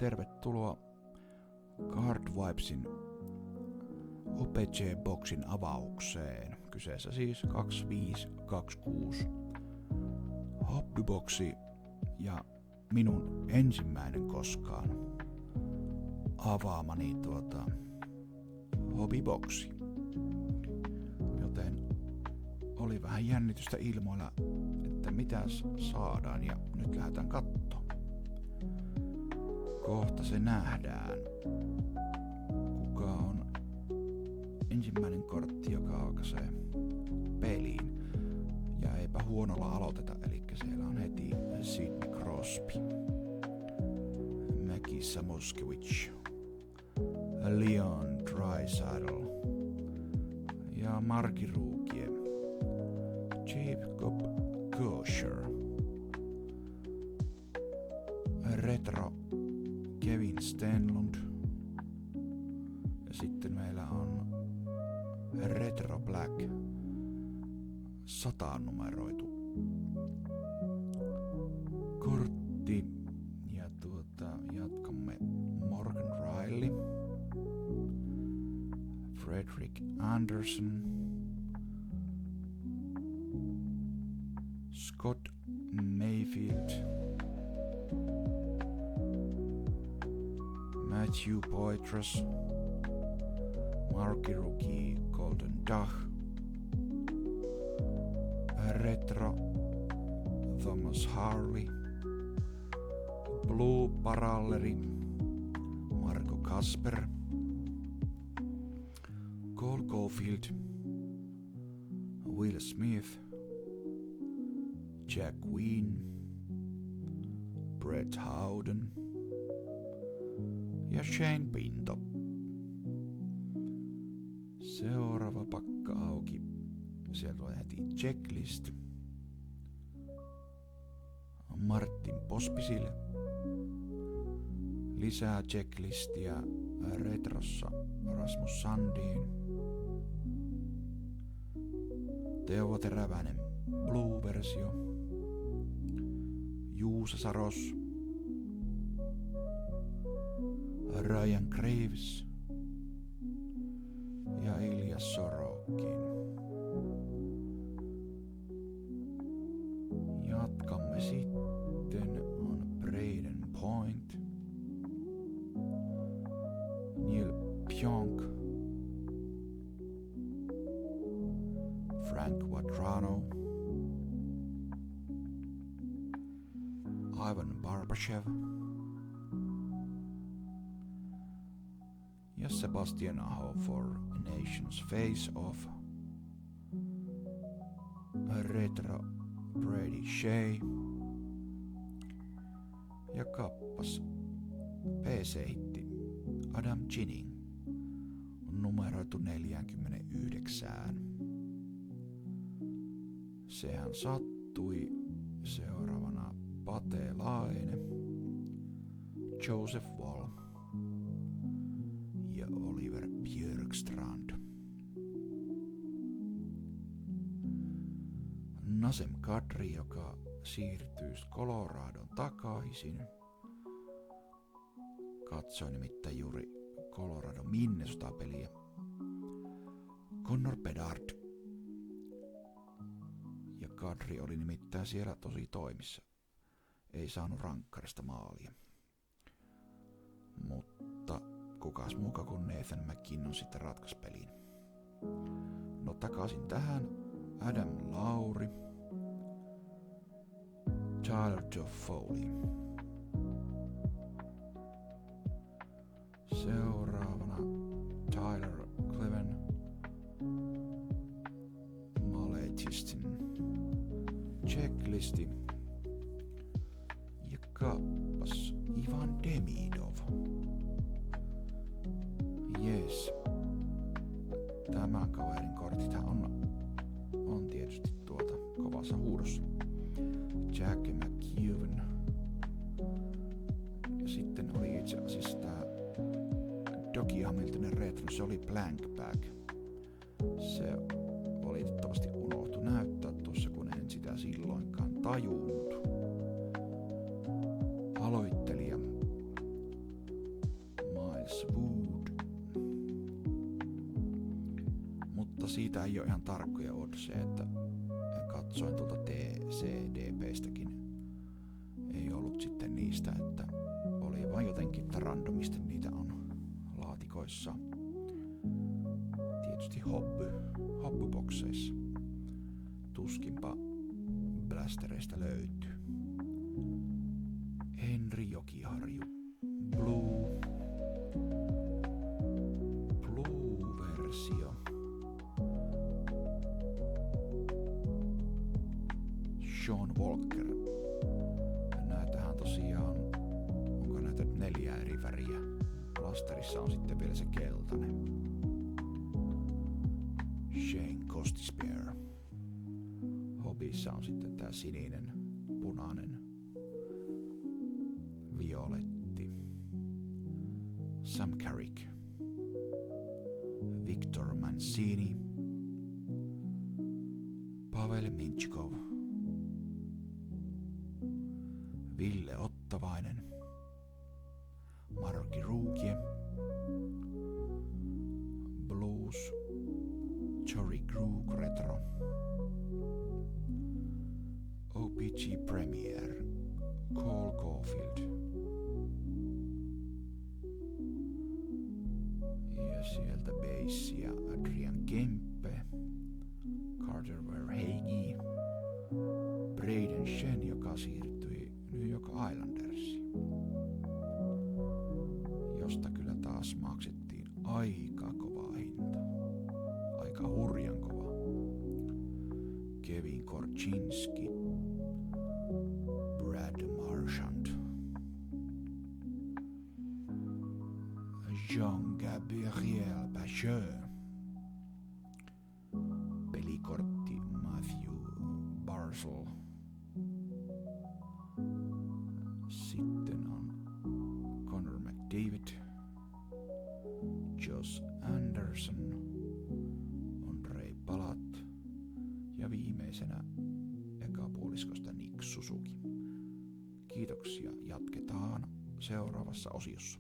tervetuloa Card Vibesin OPC-boksin avaukseen. Kyseessä siis 2526 hobbyboksi ja minun ensimmäinen koskaan avaamani hobbyboksi. Joten oli vähän jännitystä ilmoilla, että mitäs saadaan, ja nyt lähdetään kattoon. Kohta se nähdään, kuka on ensimmäinen kortti, joka aukaisee peliin. Ja eipä huonolla aloiteta, eli siellä on heti Sidney Crosby, Maggie Samoskevich, Leon Draisaitl ja Marky Ruukie, Jacob Kosher, Retro Kevin Stenlund, ja sitten meillä on Retro Black 100 numeroitu kortti, ja jatkamme Morgan Riley, Frederick Anderson, Scott Mayfield, Matthew Poitras, Marky Rookie Golden Duck, Retro Thomas Harley, Blue Paralleri Marco Kasper, Cole Caulfield, Will Smith, Jack Quinn, Brett Howden ja Shane Pinto. Seuraava pakka auki. Sieltä on heti checklist Martin Pospisille. Lisää checklistia Retrossa Rasmus Sandin. Teuvo Teräväinen Blue-versio. Juusa Saros, Ryan Graves ja Ilja Sorokin. Jatkamme sitten on Braden Point, Neil Pionk, Frank Vatrano, Ivan Barbashev ja Sebastian Aho for Nations Face Off, Retro Brady Shea ja kappas PC-hitti Adam Ginning on numeroitu 49. Sehän sattui. Seuraavana Pate Laine, Joseph Wall ja Oliver Björkstrand. Nasem Kadri, joka siirtyy Coloradon takaisin. Katsoin nimittäin juuri Colorado Minnesota-peliä. Connor Bedard. Ja Kadri oli nimittäin siellä tosi toimissa. Ei saanut rankkarista maalia. Mutta kukas muuka kuin Nathan McKinnon sitten ratkaisi peliin. No takaisin tähän. Adam Lowry, Tyler Toffoli. Seuraavana Tyler Cleven, Maletistin checklisti ja kappas Ivan Demidov. Jes, tämän kaverin kortithan on tietysti kovassa huudossa. Jack McEwen. Ja sitten oli itse asiassa tää Dougie Hamiltonin retro, se oli Blank Bag. Se valitettavasti unohtui näyttää tuossa, kun en sitä silloinkaan tajunnut. Aloittelija mutta siitä ei ole ihan tarkkoja oddseja, että katsoin tuolta TCDPstäkin. Ei ollut sitten niistä, että oli vain jotenkin, että randomisti niitä on laatikoissa. Tietysti hobbybokseissa. Tuskinpa blastereista löytyy. Henri Jokiharju. Blue-versio. Sean Walker. Näitähän tosiaan, onko näitä 4 eri väriä. Blasterissa on sitten vielä se keltainen. Shane Costisbehere. Hobbyssa on sitten tää sininen, punainen, violetti. Sam Carrick. Victor Mancini. Pavel Minchkov. Ville Ottavainen. Marki Ruukie. Blues. Jory Krug Retro. OPG Premier. Cole Caulfield. Ja sieltä bassia Adrian Kempe. Carter Verhage. Braden Shen, joka siirtyi New York Islandersiin. Josta kyllä taas maksettiin aika kova hinta. Aika hurjan kova. Kevin Korchinski. Brad Marchand. Jean-Gabriel Pacheux. Pelikortti Matthew Barzal. Sitten on Connor McDavid. Josh Anderson. Ondrej Palat. Ja viimeisenä ekapuoliskosta Nick Suzuki. Kiitoksia, jatketaan seuraavassa osiossa.